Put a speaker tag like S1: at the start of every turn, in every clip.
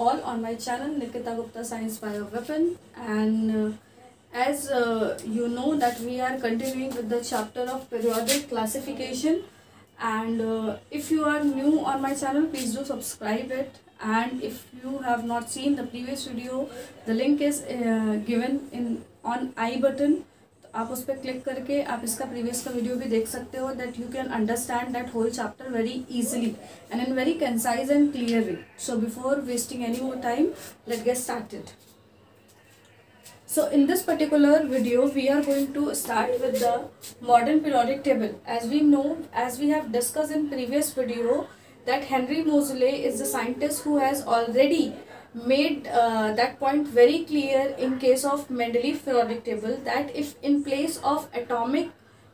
S1: all on my channel Nikita Gupta Science Bio Weapon, and as you know that we are continuing with the chapter of periodic classification, and if you are new on my channel, please do subscribe it, and if you have not seen the previous video, the link is given in on I button. आप उस पर click करके आप इसका previous का video भी देख सकते हो, that you can understand that whole chapter very easily and in very concise and clear way. So before wasting any more time, let get started. So in this particular video we are going to start with the modern periodic table. As we know, as we have discussed in previous video, that Henry Moseley is the scientist who has already made that point very clear in case of Mendeleev periodic table, that if in place of atomic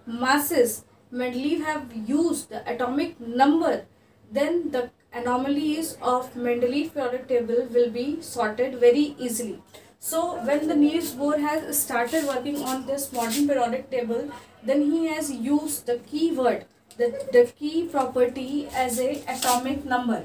S1: masses Mendeleev have used the atomic number, then the anomalies of Mendeleev periodic table will be sorted very easily. So when the Niels Bohr has started working on this modern periodic table, then he has used the key word, the key property as a atomic number.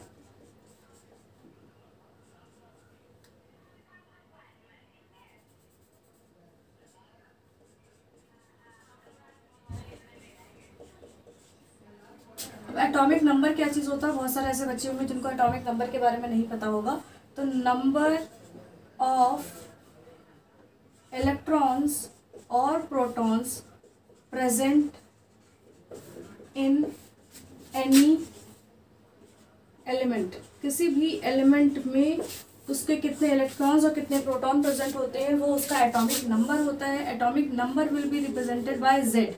S1: Atomic number क्या चीज़ होता है? बहुत सारे ऐसे बच्चे होंगे जिनको atomic number के बारे में नहीं पता होगा. तो नंबर ऑफ इलेक्ट्रॉन्स और protons present in any element, किसी भी एलिमेंट में उसके कितने इलेक्ट्रॉन्स और कितने प्रोटॉन प्रेजेंट होते हैं वो उसका एटॉमिक नंबर होता है. Atomic number will be represented by Z.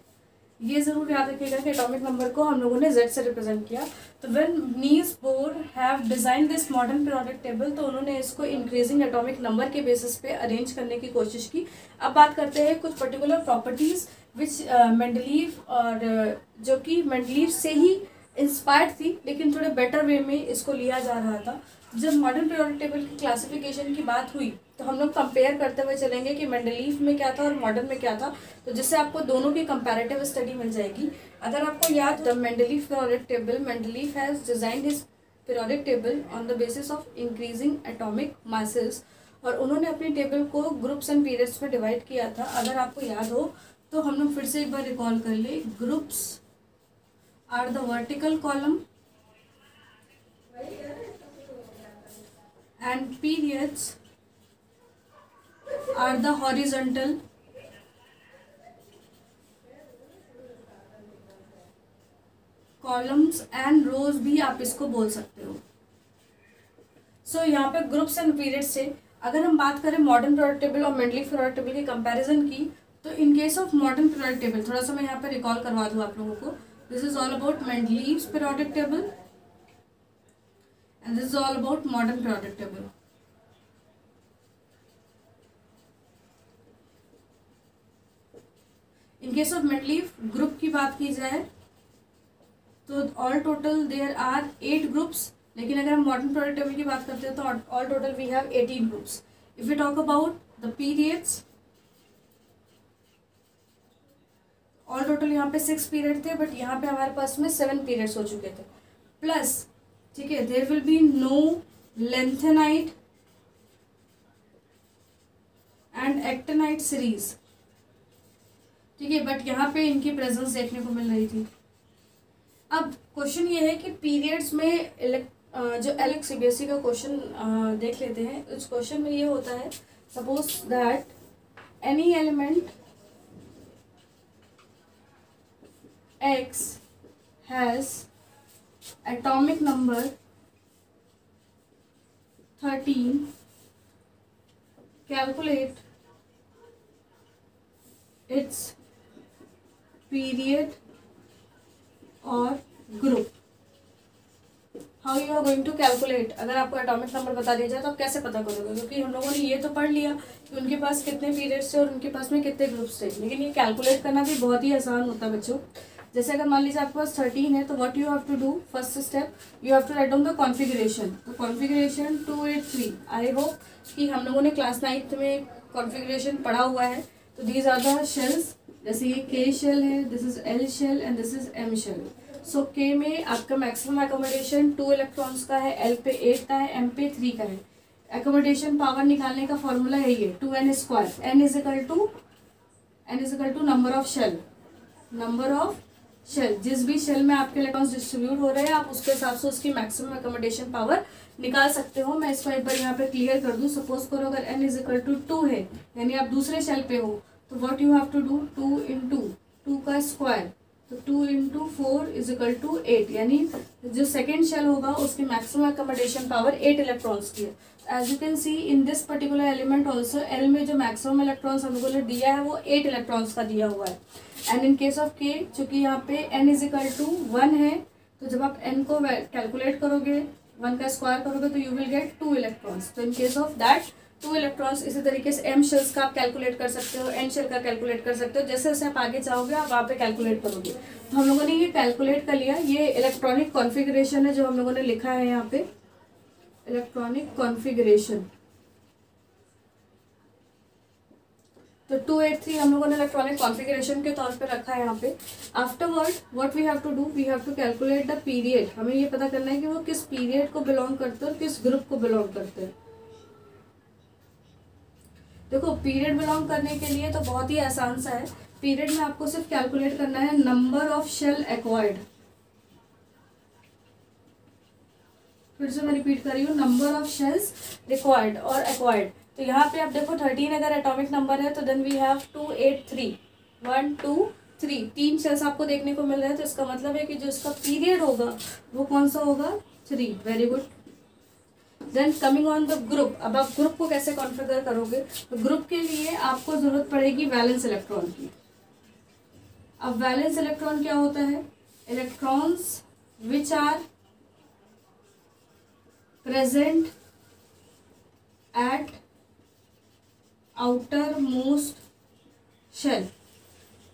S1: ये जरूर याद रखिएगा कि एटॉमिक नंबर को हम लोगों ने Z से रिप्रेजेंट किया. तो when Niels Bohr have design this modern periodic table, तो उन्होंने इसको इंक्रीजिंग एटॉमिक नंबर के बेसिस पे अरेंज करने की कोशिश की. अब बात करते हैं कुछ पर्टिकुलर प्रॉपर्टीज विच मेंडलीव, और जो कि मेंडलीव से ही इंस्पायर्ड थी लेकिन थोड़े बेटर वे में इसको लिया जा रहा था. जब मॉडर्न पीरियोडिक टेबल की क्लासिफिकेशन की बात हुई तो हम लोग कंपेयर करते हुए चलेंगे कि मेंडलीव में क्या था और मॉडर्न में क्या था, तो जिससे आपको दोनों की कंपैरेटिव स्टडी मिल जाएगी. अगर आपको याद the Mendeleev periodic table, Mendeleev has designed his periodic table on the basis of increasing atomic masses, और उन्होंने अपनी टेबल को ग्रुप्स एंड पीरियड्स में डिवाइड किया था. अगर आपको याद हो तो हम लोग फिर से एक बार रिकॉल कर ले. Groups are the vertical column and periods are the horizontal columns and rows भी आप इसको बोल सकते हो. सो यहाँ पे ग्रुप्स एंड पीरियड्स से अगर हम बात करें मॉडर्न पीरियोडिक टेबल और मेंडलीव पीरियोडिक टेबल की कंपैरिजन की, तो in case of modern periodic table थोड़ा सा मैं यहाँ पे रिकॉल करवा दूँ आप लोगों को. This is all about Mendeleev's periodic table and this is all about modern periodic table. In case of Mendeleev group की बात की जाए तो all total there are 8 groups, लेकिन अगर हम मॉडर्न पीरियोडिक टेबल की बात करते हैं तो all total we have 18 groups. If you talk about the periods, all total यहाँ पे 6 पीरियड थे, बट यहाँ पे हमारे पास में 7 पीरियड्स हो चुके थे. प्लस ठीक है, there will be no lanthanide and actinide series. ठीक है, बट यहाँ पे इनकी प्रेजेंस देखने को मिल रही थी. अब क्वेश्चन ये है कि पीरियड्स में जो एलेक्स सीबीएसई का क्वेश्चन देख लेते हैं. इस क्वेश्चन में ये होता है, suppose that any element X has atomic number 13, calculate its period or group. How you are going to calculate? अगर आपको एटॉमिक नंबर बता दिया जाए तो आप कैसे पता करोगे? क्योंकि हम लोगों ने ये तो पढ़ लिया कि उनके पास कितने पीरियड्स थे और उनके पास में कितने ग्रुप्स थे, लेकिन ये कैलकुलेट करना भी बहुत ही आसान होता है बच्चों. जैसे अगर मान लीजिए आपके पास 13 है तो what you have to do, first step you have to write down the configuration. तो कॉन्फ़िगरेशन 283, आई होप कि हम लोगों ने क्लास 9th में कॉन्फ़िगरेशन पढ़ा हुआ है. तो दीज आर द शेल्स, जैसे ये के शेल है, this is L shell and this is M shell. So K में आपका मैक्सिमम एकोमोडेशन 2 इलेक्ट्रॉन्स का है, एल पे 8 का है, एम पे 3 का है. एकोमोडेशन पावर निकालने का फॉर्मूला यही है 2n²। n is equal to number of shell. जिस भी शेल में आपके इलेक्ट्रॉन्स डिस्ट्रीब्यूट हो रहे हैं आप उसके हिसाब से उसकी मैक्सिमम एकोमोडेशन पावर निकाल सकते हो। मैं इसको एक बार यहाँ पे क्लियर कर दूं। सपोज करो अगर n इज इक्वल टू 2 है, यानी आप दूसरे शेल पे हो, तो what you have to do, 2 into 2 का स्क्वायर, तो 2 इंटू 4 इज इक्वल टू 8, यानी जो सेकेंड शेल होगा उसकी मैक्सिमम एकोमोडेशन पावर 8 इलेक्ट्रॉन्स की है। As you can see in this particular element also L में जो मैक्सिमम इलेक्ट्रॉन्स हम लोगों ने दिया है वो 8 इलेक्ट्रॉन्स का दिया हुआ है। एंड इन केस ऑफ के, चूंकि यहाँ पे n इज इक्वल टू 1 है, तो जब आप n को कैलकुलेट करोगे, 1 का स्क्वायर करोगे, तो यू विल गेट 2 इलेक्ट्रॉन्स। तो in case of that 2 electrons, इसी तरीके से m शेल्स का आप कैलकुलेट कर सकते हो, n शेल का कैलकुलेट कर सकते हो। जैसे जैसे आप आगे जाओगे आप वहाँ पे कैलकुलेट करोगे। तो हम लोगों ने ये कैलकुलेट कर लिया। ये इलेक्ट्रॉनिक कॉन्फ़िगरेशन है जो हम लोगों ने लिखा है यहाँ पे, इलेक्ट्रॉनिक कॉन्फ़िगरेशन। तो 283 हम लोगों ने इलेक्ट्रॉनिक कॉन्फ़िगरेशन के तौर पे रखा है यहाँ पे। Afterward what we have to do, we have to calculate the period. हमें ये पता करना है कि वो किस पीरियड को बिलोंग करते हैं और किस ग्रुप को बिलोंग करते हैं। देखो पीरियड बिलोंग करने के लिए तो बहुत ही आसान सा है। पीरियड में आपको सिर्फ कैलकुलेट करना है नंबर ऑफ शेल एक्वायर्ड। फिर से मैं रिपीट कर रही हूँ, नंबर ऑफ शेल्स रिक्वायर्ड और एक्वायर्ड। तो यहाँ पे आप देखो 13 अगर एटॉमिक नंबर है तो देन वी हैव 283, 1 2 3, 3 शेल्स आपको देखने को मिल रहे हैं। तो इसका मतलब है कि जो इसका पीरियड होगा वो कौन सा होगा, 3। Very good. Then coming on the group, अब आप ग्रुप को कैसे कॉन्फ़िगर करोगे, तो ग्रुप के लिए आपको जरूरत पड़ेगी वैलेंस इलेक्ट्रॉन की। अब वैलेंस इलेक्ट्रॉन क्या होता है, electrons which are present at outermost shell.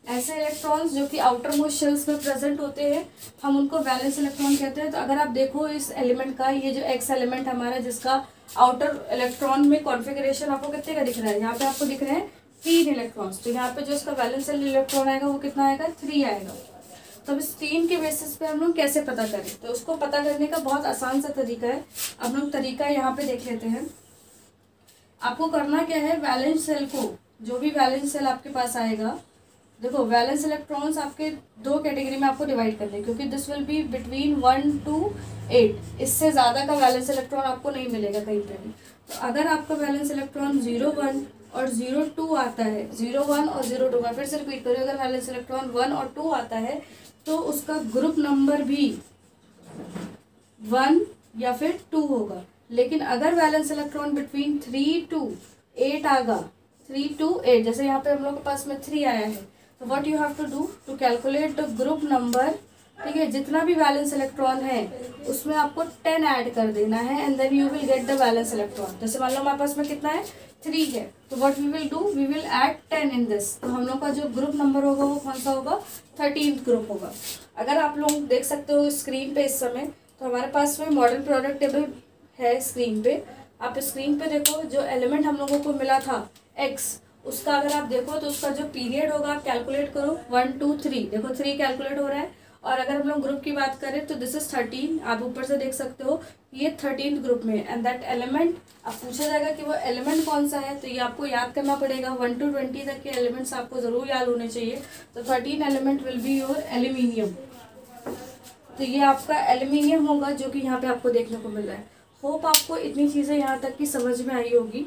S1: ऐसे इलेक्ट्रॉन्स जो कि आउटर मोस्ट शेल्स में प्रेजेंट होते हैं हम उनको वैलेंस इलेक्ट्रॉन कहते हैं। तो अगर आप देखो इस एलिमेंट का, ये जो एक्स एलिमेंट हमारा जिसका आउटर इलेक्ट्रॉन में कॉन्फ़िगरेशन आपको कितने का दिख रहा है, यहाँ पे आपको दिख रहे हैं 3 इलेक्ट्रॉन्स। तो यहाँ पे जो इसका वैलेंस इलेक्ट्रॉन आएगा वो कितना आएगा, 3 आएगा। तो अब इस 3 के बेसिस पे हम लोग कैसे पता करें, तो उसको पता करने का बहुत आसान सा तरीका है। अब हम तरीका यहाँ पे देख लेते हैं। आपको करना क्या है, वैलेंस सेल को, जो भी वैलेंस सेल आपके पास आएगा, देखो वैलेंस इलेक्ट्रॉन्स आपके 2 कैटेगरी में आपको डिवाइड करने, क्योंकि this will be between 1 to 8। इससे ज़्यादा का वैलेंस इलेक्ट्रॉन आपको नहीं मिलेगा कहीं पे भी। तो अगर आपका वैलेंस इलेक्ट्रॉन 0 1 और 0 2 आता है, 0 1 और 0 2, मैं फिर से रिपीट करूँ, अगर वैलेंस इलेक्ट्रॉन 1 और 2 आता है तो उसका ग्रुप नंबर भी 1 या फिर 2 होगा। लेकिन अगर वैलेंस इलेक्ट्रॉन बिटवीन 3 to 8 आएगा, 3 to 8, जैसे यहाँ पे हम लोग के पास में 3 आया है, तो what you have to do to calculate the group number, ठीक है, जितना भी वैलेंस इलेक्ट्रॉन है उसमें आपको 10 ऐड कर देना है and then you will get the valence electron. जैसे मान लो हमारे पास में कितना है, 3 है, तो what we will do, we will add 10 in this. तो हम लोग का जो ग्रुप नंबर होगा वो कौन सा होगा, 13th ग्रुप होगा। अगर आप लोग देख सकते हो स्क्रीन पे इस समय, तो हमारे पास में मॉडर्न प्रोडक्ट टेबल है स्क्रीन पे। आप स्क्रीन पे देखो, जो एलिमेंट हम लोगों को मिला था एक्स, उसका अगर आप देखो तो उसका जो पीरियड होगा आप कैलकुलेट करो, 1 2 3, देखो 3 कैलकुलेट हो रहा है। और अगर हम लोग ग्रुप की बात करें तो दिस इज 13, आप ऊपर से देख सकते हो ये 13th ग्रुप में। एंड दैट एलिमेंट, अब पूछा जाएगा कि वो एलिमेंट कौन सा है, तो ये आपको याद करना पड़ेगा। 1 to 20 तक के एलिमेंट्स आपको जरूर याद होने चाहिए। तो 13 element will be your aluminium. तो ये आपका एल्यूमिनियम होगा जो कि यहाँ पे आपको देखने को मिल रहा है। होप आपको इतनी चीज़ें यहाँ तक की समझ में आई होगी।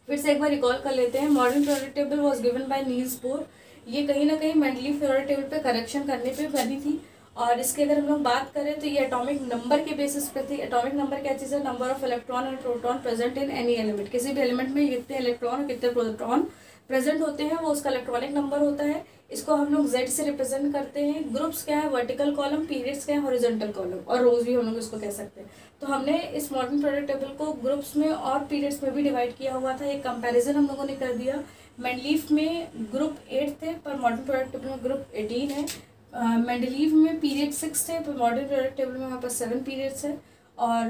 S1: फिर से एक बार रिकॉल कर लेते हैं। Modern periodic table was given by Niels Bohr. ये कहीं ना कहीं मेंडलीव पीरियोडिक टेबल पे करेक्शन करने पे बनी थी। और इसके अगर हम लोग बात करें तो ये एटॉमिक नंबर के बेसिस पे थी। एटॉमिक नंबर क्या चीज़ है, number of electron and proton present in any element. किसी भी एलिमेंट में कितने इलेक्ट्रॉन और कितने प्रोटॉन प्रेजेंट होते हैं वो उसका इलेक्ट्रॉनिक नंबर होता है। इसको हम लोग Z से रिप्रेजेंट करते हैं। ग्रुप्स क्या है, वर्टिकल कॉलम, पीरियड्स क्या है, हॉरिजॉन्टल कॉलम, और रोज भी हम लोग इसको कह सकते हैं। तो हमने इस मॉडर्न पीरियोडिक टेबल को ग्रुप्स में और पीरियड्स में भी डिवाइड किया हुआ था। एक कंपैरिजन हम लोगों ने कर दिया। मेंडलीव में ग्रुप 8 थे पर मॉडर्न पीरियोडिक टेबल में ग्रुप 18 है। मेंडलीव में पीरियड 6 थे पर मॉडर्न पीरियोडिक टेबल में हमारे पास 7 पीरियड्स है। और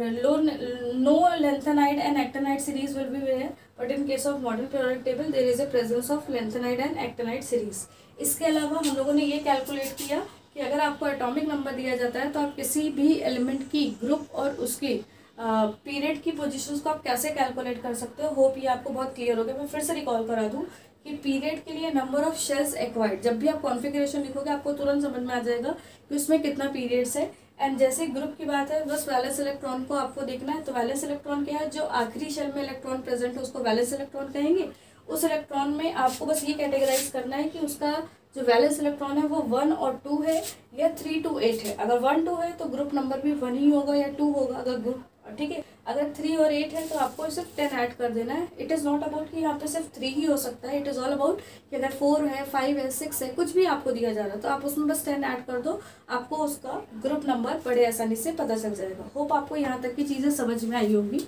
S1: no lanthanide and actinide series will be there, but in case of modern periodic table there is a presence of lanthanide and actinide series. इसके अलावा हम लोगों ने ये कैलकुलेट किया कि अगर आपको एटॉमिक नंबर दिया जाता है तो आप किसी भी एलिमेंट की ग्रुप और उसकी पीरियड की पोजीशंस को आप कैसे कैलकुलेट कर सकते हो। होप ये आपको बहुत क्लियर हो गया। मैं फिर से रिकॉल करा दूँ कि पीरियड के लिए नंबर ऑफ शेल्स एक्वायर्ड, जब भी आप कॉन्फ़िगरेशन लिखोगे आपको तुरंत समझ में आ जाएगा कि उसमें कितना पीरियड्स है। एंड जैसे ग्रुप की बात है, बस वैलेंस इलेक्ट्रॉन को आपको देखना है। तो वैलेंस इलेक्ट्रॉन क्या है, जो आखिरी शेल में इलेक्ट्रॉन प्रेजेंट है उसको वैलेंस इलेक्ट्रॉन कहेंगे। उस इलेक्ट्रॉन में आपको बस ये कैटेगराइज करना है कि उसका जो वैलेंस इलेक्ट्रॉन है वो 1 और 2 है या 3 to 8 है। अगर 1 2 है तो ग्रुप नंबर भी 1 ही होगा या 2 होगा। अगर ग्रुप ठीक है, अगर 3 और 8 है तो आपको सिर्फ 10 ऐड कर देना है। इट इज़ नॉट अबाउट कि यहाँ पे सिर्फ 3 ही हो सकता है। इट इज़ ऑल अबाउट कि अगर 4 है, 5 है, 6 है, कुछ भी आपको दिया जा रहा है तो आप उसमें बस 10 ऐड कर दो, आपको उसका ग्रुप नंबर बड़े आसानी से पता चल जाएगा। होप आपको यहाँ तक की चीज़ें समझ में आई होंगी।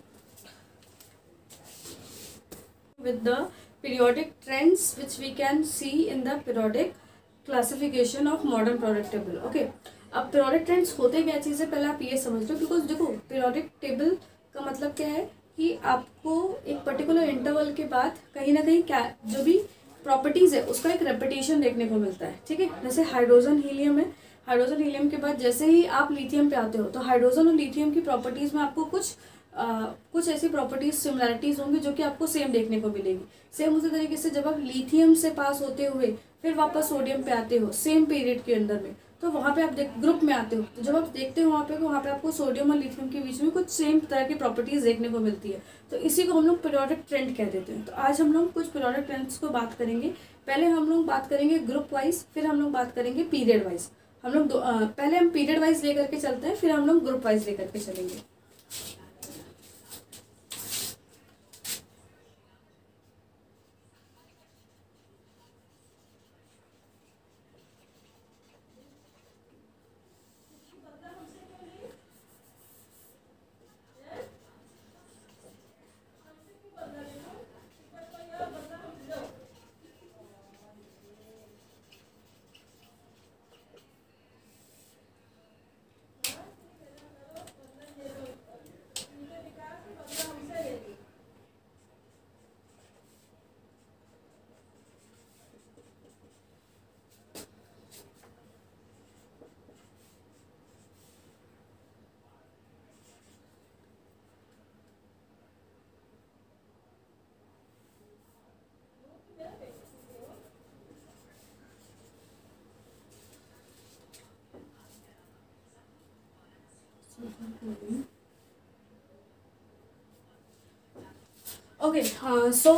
S1: With the periodic trends which we can see in the periodic classification of modern periodic table. Okay, अब periodic trends होते क्या चीज़ है पहले आप ये समझ लो। बिकॉज देखो periodic table का मतलब क्या है कि आपको एक पर्टिकुलर इंटरवल के बाद कहीं ना कहीं क्या जो भी प्रॉपर्टीज़ है उसका एक रेपिटेशन देखने को मिलता है। ठीक है, जैसे हाइड्रोजन हीलियम है, हाइड्रोजन हीलियम के बाद जैसे ही आप लिथियम पे आते हो तो हाइड्रोजन और लिथियम की प्रॉपर्टीज़ में आपको कुछ ऐसी प्रॉपर्टीज सिमिलैरिटीज़ होंगी जो कि आपको सेम देखने को मिलेगी। सेम उसी तरीके से जब आप लिथियम से पास होते हुए फिर वापस सोडियम पे आते हो सेम पीरियड के अंदर में, तो वहाँ पे आप ग्रुप में आते हो तो जब आप देखते हो वहाँ पे आपको सोडियम और लिथियम के बीच में कुछ सेम तरह की प्रॉपर्टीज देखने को मिलती है। तो इसी को हम लोग पीरियोडिक ट्रेंड कह देते हैं। तो आज हम लोग कुछ पीरियोडिक ट्रेंड्स को बात करेंगे। पहले हम लोग बात करेंगे ग्रुप वाइज, फिर हम लोग बात करेंगे पीरियड वाइज। हम लोग पहले हम पीरियड वाइज लेकर के चलते हैं, फिर हम लोग ग्रुप वाइज लेकर के चलेंगे। Okay, so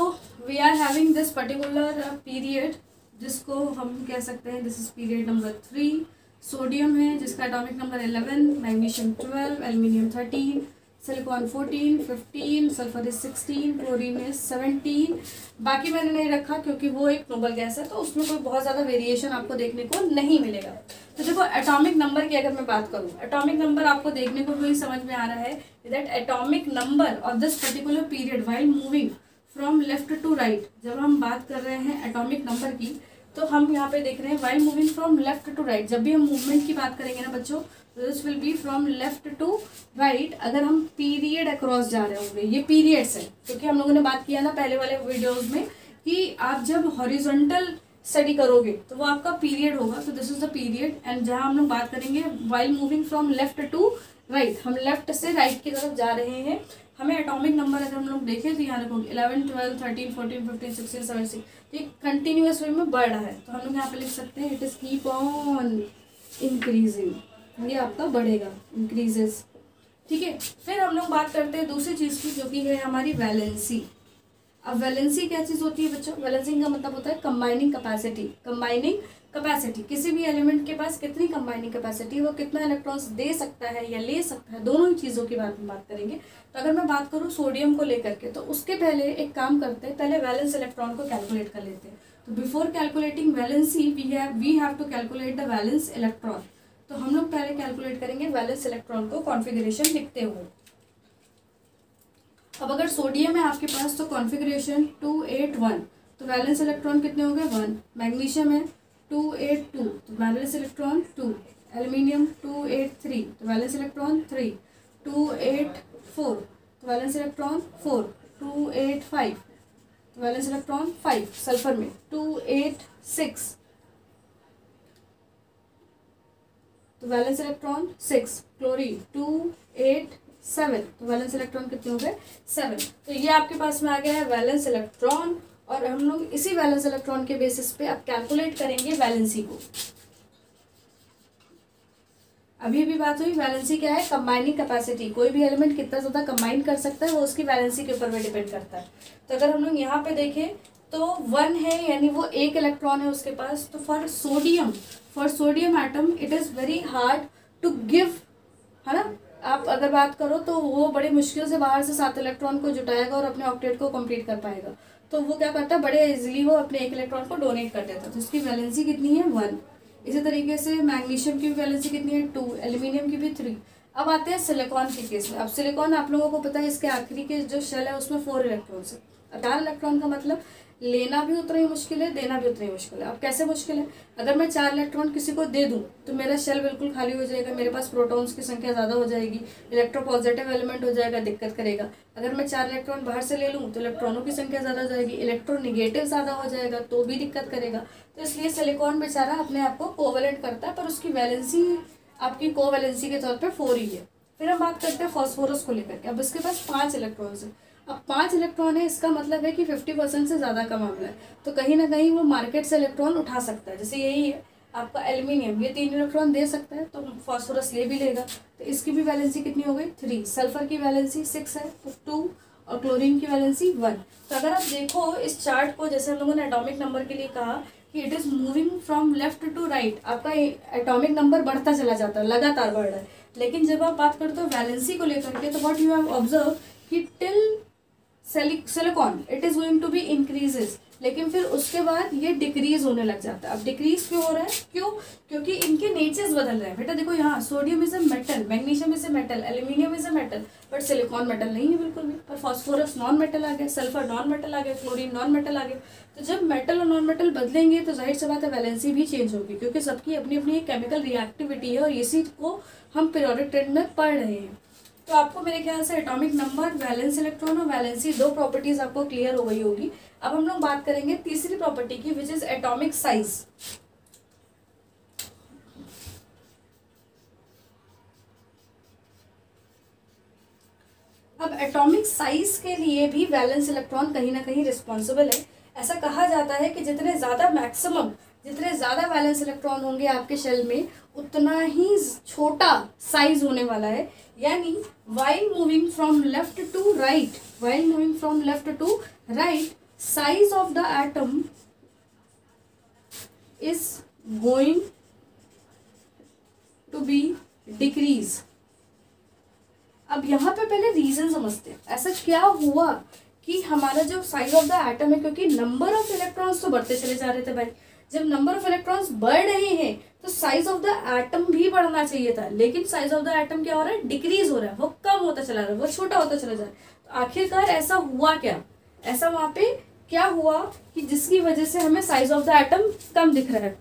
S1: we are having this particular period जिसको हम कह सकते हैं this is period number 3। Sodium है जिसका atomic number 11, magnesium 12, aluminium 13, silicon 14, 15, sulphur is 16, chlorine is 17। बाकी मैंने नहीं रखा क्योंकि वो एक नोबल गैस है तो उसमें कोई बहुत ज़्यादा वेरिएशन आपको देखने को नहीं मिलेगा। तो देखो एटॉमिक नंबर की अगर मैं बात करूँ, एटॉमिक नंबर आपको देखने को भी समझ में आ रहा है that atomic number of this particular period while moving from left to right. जब हम बात कर रहे हैं एटॉमिक नंबर की तो हम यहाँ पे देख रहे हैं while moving from left to right. जब भी हम मूवमेंट की बात करेंगे ना बच्चों, this will be from left to right. अगर हम पीरियड अक्रॉस जा रहे होंगे, ये पीरियड्स है क्योंकि हम लोगों ने बात किया ना पहले वाले वीडियोज में कि आप जब हॉरिजॉन्टल स्टडी करोगे तो वो आपका पीरियड होगा। तो this is the period. And जहाँ हम लोग बात करेंगे while moving from left to right, हम लेफ्ट से राइट की तरफ जा रहे हैं। हमें एटॉमिक नंबर अगर हम लोग देखें तो यहाँ रखोगे 11, 12, 13, 14, 15, 16, 17। तो ये कंटिन्यूअस वे में बढ़ रहा है तो हम लोग यहाँ पे लिख सकते हैं it is keep on increasing. ये आपका बढ़ेगा, इंक्रीजेस। ठीक है, फिर हम लोग बात करते हैं दूसरी चीज़ की जो कि है हमारी वैलेंसी। अब वैलेंसी क्या चीज़ होती है बच्चों? वैलेंसिंग का मतलब होता है कंबाइनिंग कैपेसिटी। कंबाइनिंग कैपेसिटी, किसी भी एलिमेंट के पास कितनी कंबाइनिंग कैपेसिटी, वो कितना इलेक्ट्रॉन्स दे सकता है या ले सकता है, दोनों ही चीज़ों की बात करेंगे। तो अगर मैं बात करूँ सोडियम को लेकर के तो उसके पहले एक काम करते हैं, पहले वैलेंस इलेक्ट्रॉन को कैलकुलेट कर लेते हैं। तो before calculating valency we have to calculate the valence electron. तो हम लोग पहले कैलकुलेट करेंगे वैलेंस इलेक्ट्रॉन को कॉन्फ़िगरेशन लिखते हुए। अब अगर सोडियम है आपके पास तो कॉन्फ़िगरेशन 281, तो वैलेंस इलेक्ट्रॉन कितने हो गए 1। मैग्नीशियम है 282, तो वैलेंस इलेक्ट्रॉन 2। एल्यूमिनियम 283, तो वैलेंस इलेक्ट्रॉन 3। 284, तो वैलेंस इलेक्ट्रॉन 4। 285, तो वैलेंस इलेक्ट्रॉन 5। सल्फर में 286, तो वैलेंस इलेक्ट्रॉन 6। क्लोरीन 287, 7। तो वैलेंस इलेक्ट्रॉन कितने हो गए 7। तो ये आपके पास में आ गया है वैलेंस इलेक्ट्रॉन, और हम लोग इसी वैलेंस इलेक्ट्रॉन के बेसिस पे अब कैलकुलेट करेंगे वैलेंसी को। अभी भी बात हुई वैलेंसी क्या है, कंबाइनिंग कैपेसिटी, कोई भी एलिमेंट कितना ज़्यादा कंबाइन कर सकता है वो उसकी वैलेंसी के ऊपर भी डिपेंड करता है। तो अगर हम लोग यहाँ पे देखें तो 1 है, यानी वो 1 इलेक्ट्रॉन है उसके पास। तो for sodium atom it is very hard to give, है ना। आप अगर बात करो तो वो बड़ी मुश्किल से बाहर से 7 इलेक्ट्रॉन को जुटाएगा और अपने ऑक्टेट को कंप्लीट कर पाएगा। तो वो क्या करता है, बड़े इजीली वो अपने 1 इलेक्ट्रॉन को डोनेट कर देता है। तो इसकी वैलेंसी कितनी है 1। इसी तरीके से मैग्नीशियम की भी वैलेंसी कितनी है 2, एल्यूमिनियम की भी 3। अब आते हैं सिलिकॉन के केस में। अब सिलिकॉन आप लोगों को पता है इसके आखिरी के जो शेल है उसमें 4 इलेक्ट्रॉन है। 4 इलेक्ट्रॉन का मतलब लेना भी उतना ही मुश्किल है, देना भी उतना ही मुश्किल है। अब कैसे मुश्किल है, अगर मैं 4 इलेक्ट्रॉन किसी को दे दूं तो मेरा शेल बिल्कुल खाली हो जाएगा, मेरे पास प्रोटॉन्स की संख्या ज़्यादा हो जाएगी, इलेक्ट्रोपॉजिटिव एलिमेंट हो जाएगा, दिक्कत करेगा। अगर मैं 4 इलेक्ट्रॉन बाहर से ले लूँ तो इलेक्ट्रॉनों की संख्या ज़्यादा हो जाएगी, इलेक्ट्रोनिगेटिव ज़्यादा हो जाएगा, तो भी दिक्कत करेगा। तो इसलिए सिलिकॉन बेचारा अपने आप को कोवेलेंट करता है, पर उसकी वैलेंसी आपकी कोवेलेंसी के तौर पर 4 ही है। फिर हम बात करते हैं फॉस्फोरस को लेकर के। अब इसके पास 5 इलेक्ट्रॉन्स है। अब 5 इलेक्ट्रॉन है, इसका मतलब है कि 50% से ज़्यादा का मामला है। तो कहीं ना कहीं वो मार्केट से इलेक्ट्रॉन उठा सकता है। जैसे यही है आपका एल्यूमिनियम, ये 3 इलेक्ट्रॉन दे सकता है, तो फॉस्फोरस ले भी लेगा। तो इसकी भी वैलेंसी कितनी हो गई 3। सल्फर की वैलेंसी 6 है, तो 2, और क्लोरीन की वैलेंसी 1। तो अगर आप देखो इस चार्ट को, जैसे हम लोगों ने एटॉमिक नंबर के लिए कहा कि it is moving from left to right, आपका एटॉमिक नंबर बढ़ता चला जाता है, लगातार बढ़ रहा है। लेकिन जब आप बात करते हो वैलेंसी को लेकर के, तो व्हाट यू हैव ऑब्जर्व कि till silicon it is going to be increases, लेकिन फिर उसके बाद ये डिक्रीज होने लग जाता है। अब डिक्रीज क्यों हो रहा है, क्यों, क्योंकि इनके नेचर्स बदल रहे हैं। बेटा देखो यहाँ sodium is a metal, magnesium is a metal, aluminium is a metal, but silicon metal नहीं है बिल्कुल भी। पर फॉस्फोरस नॉन मेटल आ गया, सल्फर नॉन मेटल आ गया, क्लोरीन नॉन मेटल आ गया। तो जब मेटल और नॉन मेटल बदलेंगे तो जाहिर सी बात है वैलेंसी भी चेंज होगी, क्योंकि सबकी अपनी अपनी एक केमिकल रिएक्टिविटी है, और इसी को हम पीरियोडिक टेबल में पढ़ रहे हैं। तो आपको मेरे ख्याल से एटॉमिक नंबर, वैलेंस इलेक्ट्रॉन और वैलेंसी 2 प्रॉपर्टीज आपको क्लियर हो गई होगी। अब हम लोग बात करेंगे तीसरी प्रॉपर्टी की, विच इज एटॉमिक साइज। अब एटॉमिक साइज के लिए भी वैलेंस इलेक्ट्रॉन कहीं ना कहीं रिस्पॉन्सिबल है। ऐसा कहा जाता है कि जितने ज़्यादा वैलेंस इलेक्ट्रॉन होंगे आपके शेल में, उतना ही छोटा साइज होने वाला है। यानी while moving from left to right, size of the atom is going to be decrease। अब यहाँ पे पहले रीजन समझते हैं, ऐसा क्या हुआ कि हमारा जो साइज ऑफ द एटम है, क्योंकि नंबर ऑफ इलेक्ट्रॉन्स तो बढ़ते चले जा रहे थे भाई। जब नंबर ऑफ इलेक्ट्रॉन्स बढ़ रहे हैं तो साइज ऑफ द एटम भी बढ़ना चाहिए था, लेकिन साइज ऑफ द एटम क्या हो रहा है, डिक्रीज हो रहा है, वो कम होता चला रहा है, वो छोटा होता चला जा रहा है। तो आखिरकार ऐसा हुआ क्या, ऐसा वहां पे क्या हुआ कि जिसकी वजह से हमें साइज ऑफ द एटम कम दिख रहा है,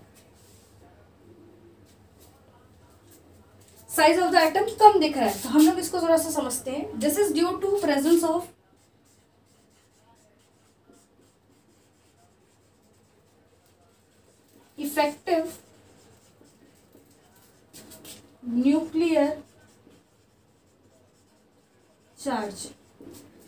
S1: साइज ऑफ द एटम कम दिख रहा है। तो हम लोग इसको थोड़ा सा समझते हैं। This is due to presence of effective nuclear charge.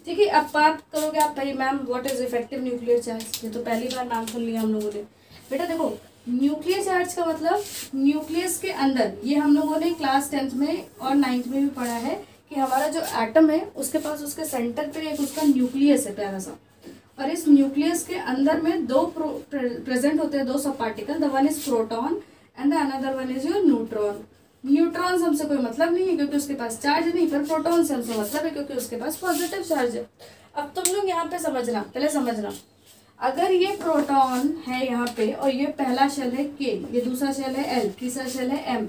S1: ठीक है, अब बात करोगे आप भाई ma'am what is effective nuclear charge, ये तो पहली बार नाम सुन लिया हम लोगों ने। बेटा देखो न्यूक्लियर चार्ज का मतलब न्यूक्लियस के अंदर, ये हम लोगों ने क्लास 10th में और 9th में भी पढ़ा है कि हमारा जो एटम है उसके पास उसके सेंटर पे एक उसका न्यूक्लियस है प्यारा सा, और इस न्यूक्लियस के अंदर में 2 प्रेजेंट होते हैं, 2 सब particle. The one is proton and the another one is your neutron. Neutron से हमसे कोई मतलब नहीं है क्योंकि उसके पास चार्ज नहीं, पर प्रोटॉन से हमसे मतलब है क्योंकि उसके पास पॉजिटिव चार्ज है। अब तुम लोग यहाँ पे समझना, पहले समझना, अगर ये प्रोटॉन है यहाँ पे और ये पहला शेल है K, ये दूसरा शेल है L, तीसरा शेल है M,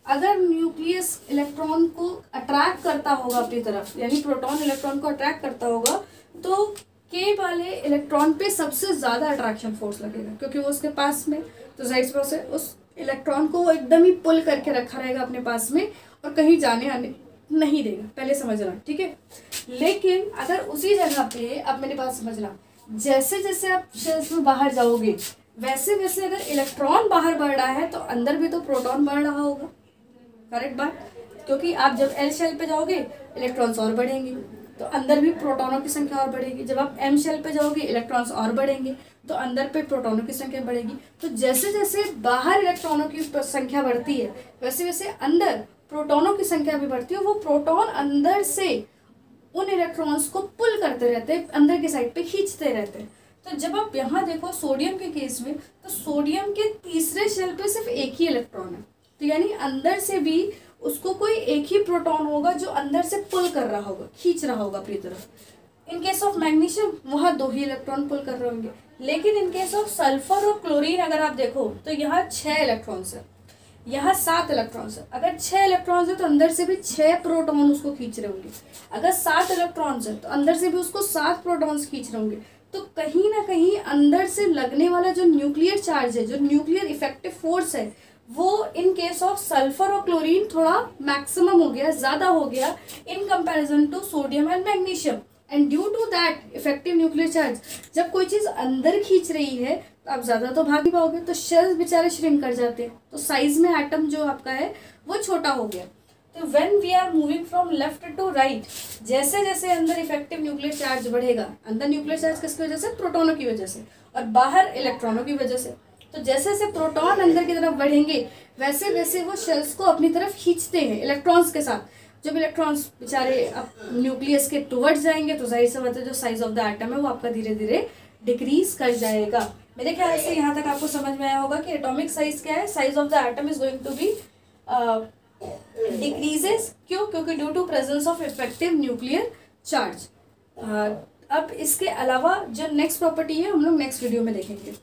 S1: अगर न्यूक्लियस इलेक्ट्रॉन को अट्रैक्ट करता होगा अपनी तरफ, यानी प्रोटॉन इलेक्ट्रॉन को अट्रैक्ट करता होगा, तो K वाले इलेक्ट्रॉन पे सबसे ज्यादा अट्रैक्शन फोर्स लगेगा क्योंकि वो उसके पास में, तो जाहिर सी बात है उस इलेक्ट्रॉन को वो एकदम ही पुल करके रखा रहेगा अपने पास में और कहीं जाने आने नहीं देगा। पहले समझना, ठीक है। लेकिन अगर उसी जगह पे, अब मेरी बात समझना, जैसे जैसे आप शेल्स में बाहर जाओगे वैसे वैसे अगर इलेक्ट्रॉन बाहर बढ़ रहा है तो अंदर भी तो प्रोटॉन बढ़ रहा होगा, करेक्ट बात। क्योंकि आप जब एल शेल पे जाओगे इलेक्ट्रॉन्स और बढ़ेंगे तो अंदर भी प्रोटॉनों की संख्या और बढ़ेगी। जब आप एम शेल पे जाओगे इलेक्ट्रॉन्स और बढ़ेंगे तो अंदर पे प्रोटॉनों की संख्या बढ़ेगी। तो जैसे जैसे बाहर इलेक्ट्रॉनों की संख्या बढ़ती है वैसे वैसे अंदर प्रोटॉनों की संख्या भी बढ़ती है। वो प्रोटॉन अंदर से उन इलेक्ट्रॉन्स को पुल करते रहते हैं, अंदर की साइड पे खींचते रहते हैं। तो जब आप यहाँ देखो सोडियम के केस में, तो सोडियम के तीसरे शेल पे सिर्फ एक ही इलेक्ट्रॉन है, तो यानी अंदर से भी उसको कोई एक ही प्रोटॉन होगा जो अंदर से पुल कर रहा होगा, खींच रहा होगा अपनी तरफ। इन केस ऑफ मैग्नीशियम वहाँ 2 ही इलेक्ट्रॉन पुल कर रहे होंगे। लेकिन इन केस ऑफ सल्फर और क्लोरीन अगर आप देखो तो यहाँ 6 इलेक्ट्रॉन्स है, यहाँ 7 इलेक्ट्रॉन्स है। अगर 6 इलेक्ट्रॉन्स है तो अंदर से भी 6 प्रोटॉन उसको खींच रहे होंगे। अगर 7 इलेक्ट्रॉन्स है तो अंदर से भी उसको 7 प्रोटॉन्स खींच रहे होंगे। तो कहीं ना कहीं अंदर से लगने वाला जो न्यूक्लियर चार्ज है, जो न्यूक्लियर इफेक्टिव फोर्स है, वो इन केस ऑफ सल्फर और क्लोरीन थोड़ा मैक्सिमम हो गया, ज़्यादा हो गया in comparison to sodium and magnesium. And due to that effective nuclear charge, जब कोई चीज़ अंदर खींच रही है तो आप ज़्यादा तो भाग नहीं पाओगे, तो शेल्स बेचारे श्रिंक कर जाते हैं, तो साइज में एटम जो आपका है वो छोटा हो गया। तो when we are moving from left to right, जैसे जैसे अंदर इफेक्टिव न्यूक्लियर चार्ज बढ़ेगा, अंदर न्यूक्लियर चार्ज किसकी वजह से? प्रोटॉनों की वजह से, और बाहर इलेक्ट्रॉनों की वजह से। तो जैसे जैसे प्रोटॉन अंदर की तरफ बढ़ेंगे वैसे वैसे वो शेल्स को अपनी तरफ खींचते हैं इलेक्ट्रॉन्स के साथ। जब इलेक्ट्रॉन्स बेचारे अब न्यूक्लियस के टुवर्ड्स जाएंगे तो जाहिर सी बात है जो साइज ऑफ द एटम है वो आपका धीरे धीरे डिक्रीज कर जाएगा। मेरे ख्याल से यहाँ तक आपको समझ में आया होगा कि एटॉमिक साइज क्या है। Size of the atom is going to be decreases. क्यों? क्योंकि due to presence of effective nuclear charge. अब इसके अलावा जो नेक्स्ट प्रॉपर्टी है हम लोग नेक्स्ट वीडियो में देखेंगे।